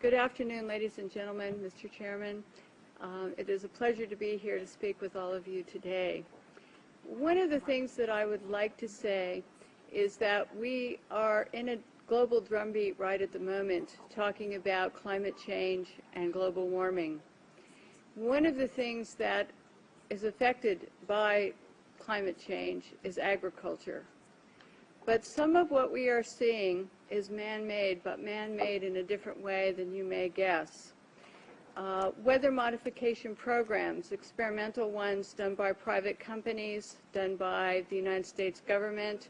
Good afternoon, ladies and gentlemen, Mr. Chairman. It is a pleasure to be here to speak with all of you today. One of the things that I would like to say is that we are in a global drumbeat right at the moment talking about climate change and global warming. One of the things that is affected by climate change is agriculture. But some of what we are seeing is man-made, but man-made in a different way than you may guess. Weather modification programs, experimental ones done by private companies, done by the United States government,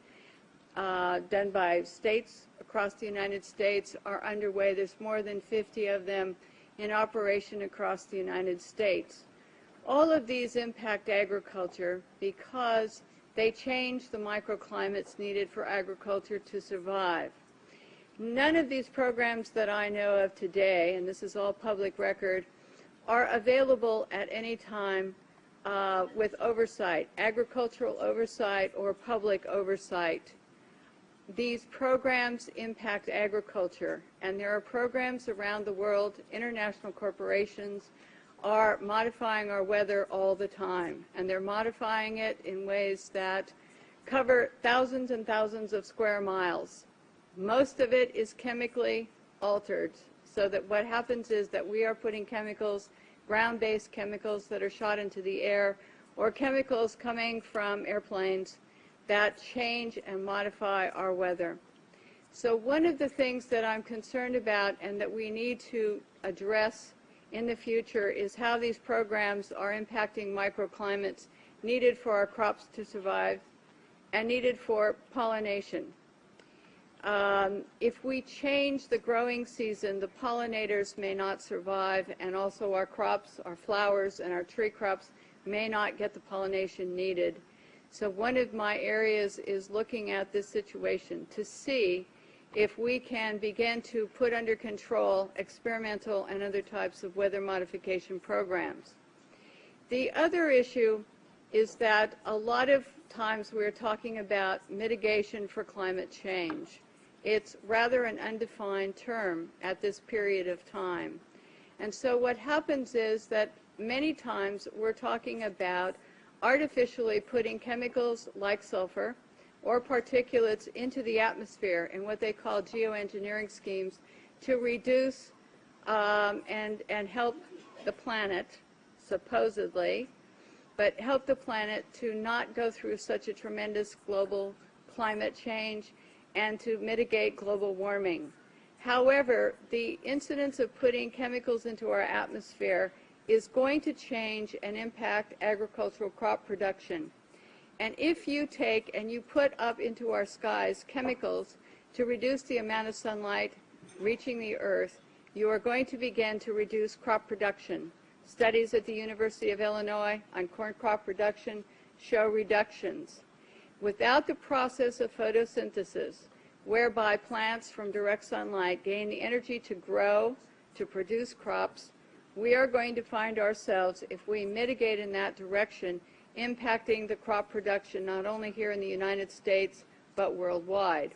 done by states across the United States, are underway. There's more than 50 of them in operation across the United States. All of these impact agriculture because they change the microclimates needed for agriculture to survive. None of these programs that I know of today, and this is all public record, are available at any time with oversight, agricultural oversight or public oversight. These programs impact agriculture, and there are programs around the world, international corporations, are modifying our weather all the time, and they're modifying it in ways that cover thousands and thousands of square miles. Most of it is chemically altered, so that what happens is that we are putting chemicals, ground-based chemicals that are shot into the air, or chemicals coming from airplanes that change and modify our weather. So one of the things that I'm concerned about and that we need to address in the future is how these programs are impacting microclimates needed for our crops to survive and needed for pollination. If we change the growing season, the pollinators may not survive, and also our crops, our flowers, and our tree crops may not get the pollination needed. So one of my areas is looking at this situation to see if we can begin to put under control experimental and other types of weather modification programs. The other issue is that a lot of times we're talking about mitigation for climate change. It's rather an undefined term at this period of time. And so what happens is that many times we're talking about artificially putting chemicals like sulfur or particulates into the atmosphere in what they call geoengineering schemes to reduce and help the planet, supposedly, but help the planet to not go through such a tremendous global climate change and to mitigate global warming. However, the incidence of putting chemicals into our atmosphere is going to change and impact agricultural crop production. And if you take and you put up into our skies chemicals to reduce the amount of sunlight reaching the earth, you are going to begin to reduce crop production. Studies at the University of Illinois on corn crop production show reductions. Without the process of photosynthesis, whereby plants from direct sunlight gain the energy to grow, to produce crops, we are going to find ourselves, if we mitigate in that direction, impacting the crop production not only here in the United States but worldwide.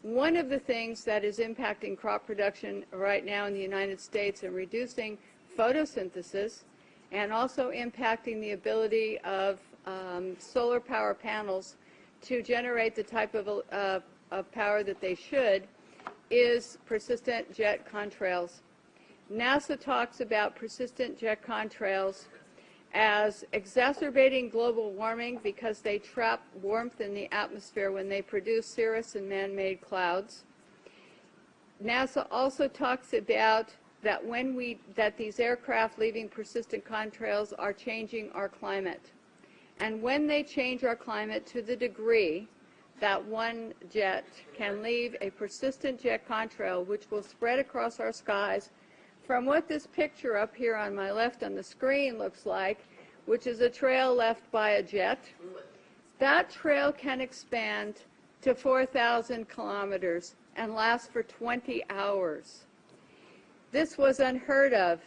One of the things that is impacting crop production right now in the United States and reducing photosynthesis and also impacting the ability of solar power panels to generate the type of power that they should is persistent jet contrails. NASA talks about persistent jet contrails as exacerbating global warming because they trap warmth in the atmosphere when they produce cirrus and man-made clouds. NASA also talks about that that these aircraft leaving persistent contrails are changing our climate. And when they change our climate to the degree that one jet can leave a persistent jet contrail which will spread across our skies from what this picture up here on my left on the screen looks like, which is a trail left by a jet, that trail can expand to 4,000 kilometers and last for 20 hours. This was unheard of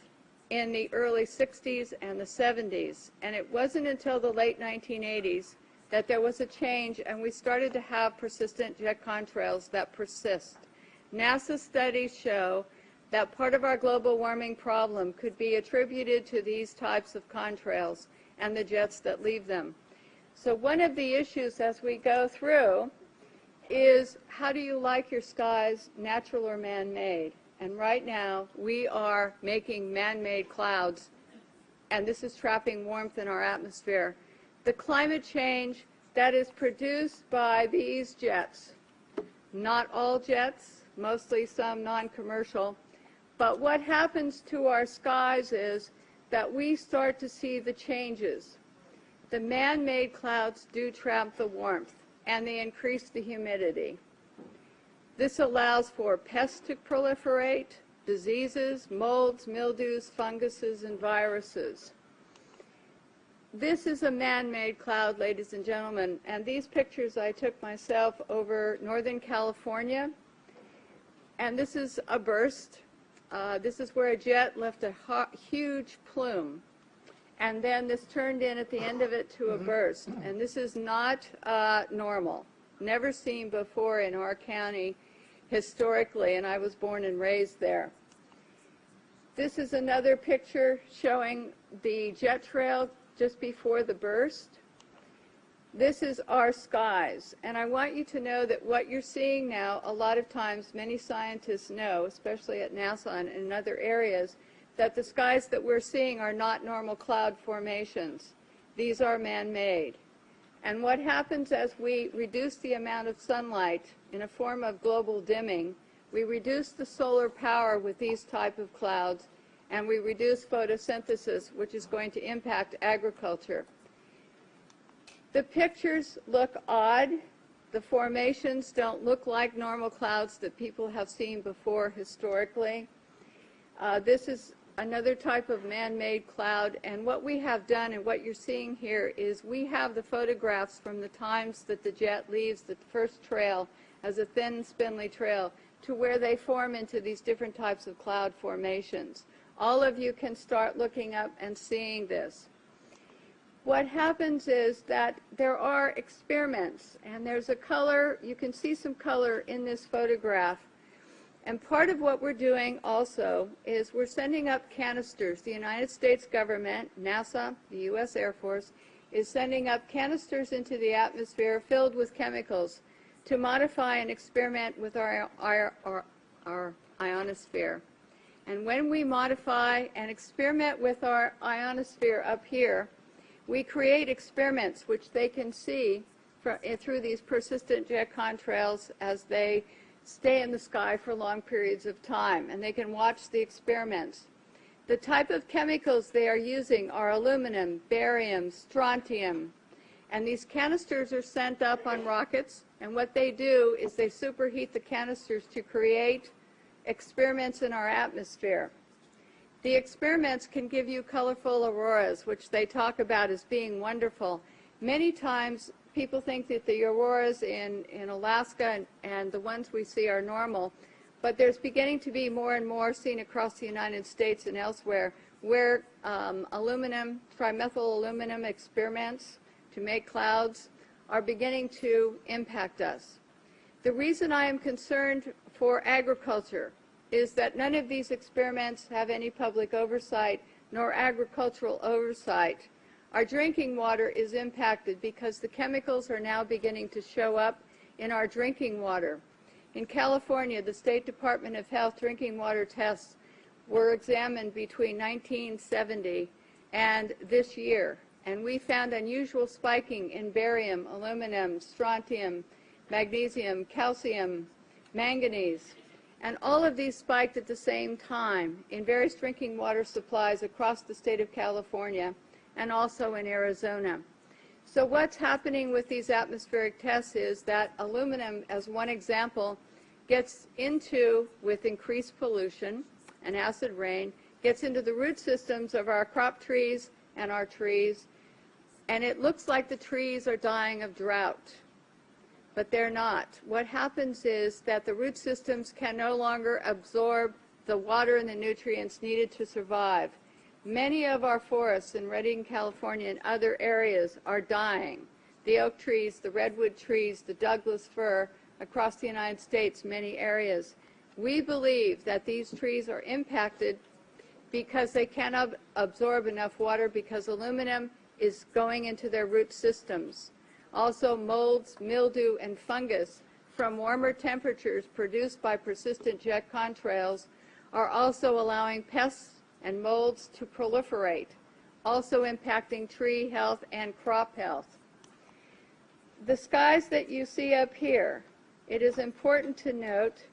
in the early 60s and the 70s, and it wasn't until the late 1980s that there was a change and we started to have persistent jet contrails that persist. NASA studies show that part of our global warming problem could be attributed to these types of contrails and the jets that leave them. So one of the issues as we go through is, how do you like your skies, natural or man-made? And right now we are making man-made clouds, and this is trapping warmth in our atmosphere. The climate change that is produced by these jets, not all jets, mostly some non-commercial, but what happens to our skies is that we start to see the changes. The man-made clouds do trap the warmth, and they increase the humidity. This allows for pests to proliferate, diseases, molds, mildews, funguses, and viruses. This is a man-made cloud, ladies and gentlemen, and these pictures I took myself over Northern California, and this is a burst. This is where a jet left a huge plume, and then this turned in at the end of it to a burst, and this is not normal, never seen before in our county historically, and I was born and raised there. This is another picture showing the jet trail just before the burst. This is our skies, and I want you to know that what you're seeing now, a lot of times many scientists know, especially at NASA and in other areas, that the skies that we're seeing are not normal cloud formations. These are man-made. And what happens as we reduce the amount of sunlight in a form of global dimming, we reduce the solar power with these type of clouds, and we reduce photosynthesis, which is going to impact agriculture. The pictures look odd. The formations don't look like normal clouds that people have seen before historically. This is another type of man-made cloud, and what we have done and what you're seeing here is we have the photographs from the times that the jet leaves the first trail as a thin, spindly trail to where they form into these different types of cloud formations. All of you can start looking up and seeing this. What happens is that there are experiments, and there's a color, you can see some color in this photograph. And part of what we're doing also is we're sending up canisters. The United States government, NASA, the U.S. Air Force, is sending up canisters into the atmosphere filled with chemicals to modify and experiment with our ionosphere. And when we modify and experiment with our ionosphere up here, we create experiments which they can see through these persistent jet contrails as they stay in the sky for long periods of time, and they can watch the experiments. The type of chemicals they are using are aluminum, barium, strontium, and these canisters are sent up on rockets, and what they do is they superheat the canisters to create experiments in our atmosphere. The experiments can give you colorful auroras, which they talk about as being wonderful. Many times people think that the auroras in Alaska and the ones we see are normal, but there's beginning to be more and more seen across the United States and elsewhere where aluminum, trimethyl aluminum experiments to make clouds are beginning to impact us. The reason I am concerned for agriculture is that none of these experiments have any public oversight nor agricultural oversight. Our drinking water is impacted because the chemicals are now beginning to show up in our drinking water. In California, the State Department of Health drinking water tests were examined between 1970 and this year, and we found unusual spiking in barium, aluminum, strontium, magnesium, calcium, manganese, and all of these spiked at the same time in various drinking water supplies across the state of California and also in Arizona. So what's happening with these atmospheric tests is that aluminum, as one example, gets into, with increased pollution and acid rain, gets into the root systems of our crop trees and our trees, and it looks like the trees are dying of drought. But they're not. What happens is that the root systems can no longer absorb the water and the nutrients needed to survive. Many of our forests in Redding, California, and other areas are dying. The oak trees, the redwood trees, the Douglas fir, across the United States, many areas. We believe that these trees are impacted because they cannot absorb enough water because aluminum is going into their root systems. Also, molds, mildew, and fungus from warmer temperatures produced by persistent jet contrails are also allowing pests and molds to proliferate, also impacting tree health and crop health. The skies that you see up here, it is important to note,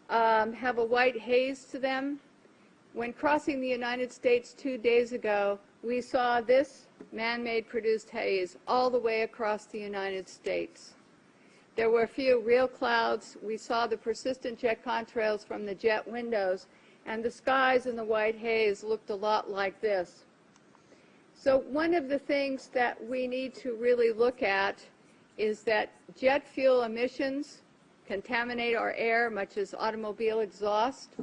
have a white haze to them. When crossing the United States 2 days ago, we saw this man-made produced haze all the way across the United States. There were a few real clouds. We saw the persistent jet contrails from the jet windows, and the skies in the white haze looked a lot like this. So one of the things that we need to really look at is that jet fuel emissions contaminate our air, much as automobile exhaust.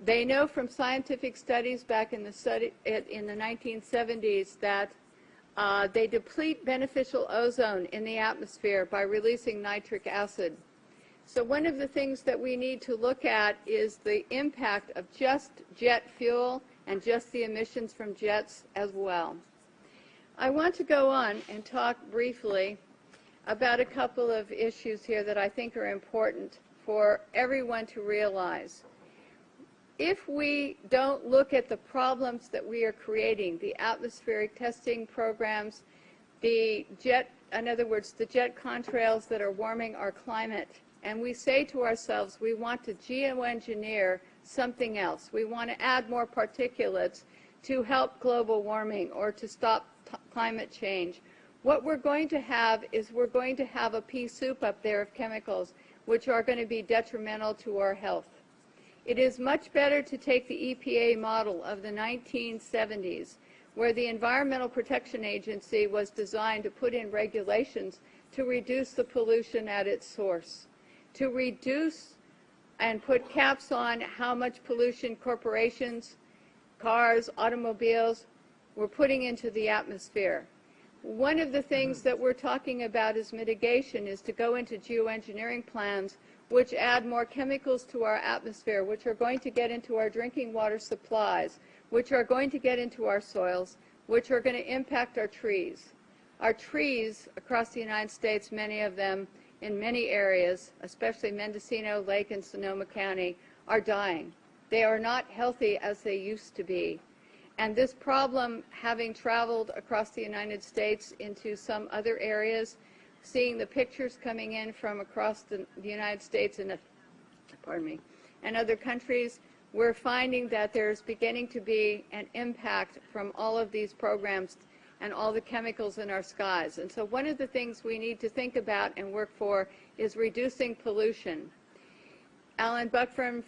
They know from scientific studies back in the 1970s that they deplete beneficial ozone in the atmosphere by releasing nitric acid. So one of the things that we need to look at is the impact of just jet fuel and just the emissions from jets as well. I want to go on and talk briefly about a couple of issues here that I think are important for everyone to realize. If we don't look at the problems that we are creating, the atmospheric testing programs, in other words, the jet contrails that are warming our climate, and we say to ourselves, we want to geoengineer something else. We want to add more particulates to help global warming or to stop climate change. What we're going to have is we're going to have a pea soup up there of chemicals which are going to be detrimental to our health. It is much better to take the EPA model of the 1970s, where the Environmental Protection Agency was designed to put in regulations to reduce the pollution at its source, to reduce and put caps on how much pollution corporations, cars, automobiles were putting into the atmosphere. One of the things that we're talking about as mitigation is to go into geoengineering plans which add more chemicals to our atmosphere, which are going to get into our drinking water supplies, which are going to get into our soils, which are going to impact our trees. Our trees across the United States, many of them in many areas, especially Mendocino, Lake, and Sonoma County, are dying. They are not healthy as they used to be. And this problem, having traveled across the United States into some other areas, seeing the pictures coming in from across the United States and other countries, we're finding that there's beginning to be an impact from all of these programs and all the chemicals in our skies. And so one of the things we need to think about and work for is reducing pollution. Alan Buckman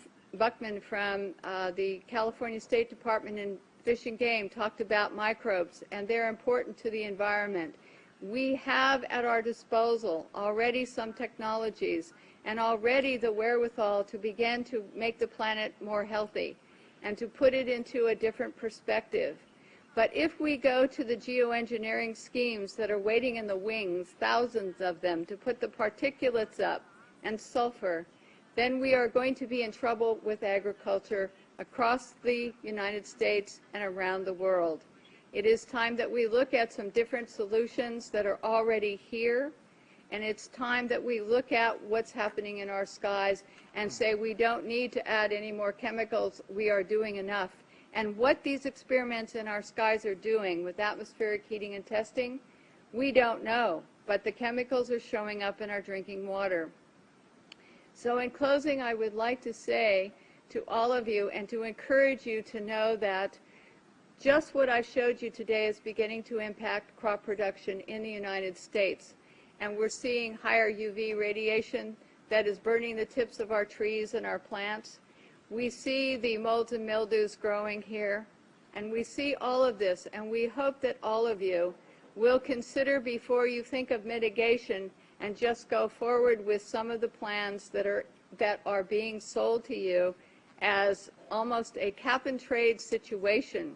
from the California State Department in Fish and Game talked about microbes, and they're important to the environment. We have at our disposal already some technologies and already the wherewithal to begin to make the planet more healthy and to put it into a different perspective. But if we go to the geoengineering schemes that are waiting in the wings, thousands of them, to put the particulates up and sulfur, then we are going to be in trouble with agriculture across the United States and around the world. It is time that we look at some different solutions that are already here, and it's time that we look at what's happening in our skies and say we don't need to add any more chemicals, we are doing enough. And what these experiments in our skies are doing with atmospheric heating and testing, we don't know, but the chemicals are showing up in our drinking water. So in closing, I would like to say to all of you and to encourage you to know that just what I showed you today is beginning to impact crop production in the United States. And we're seeing higher UV radiation that is burning the tips of our trees and our plants. We see the molds and mildews growing here, and we see all of this, and we hope that all of you will consider before you think of mitigation and just go forward with some of the plans that are being sold to you as almost a cap and trade situation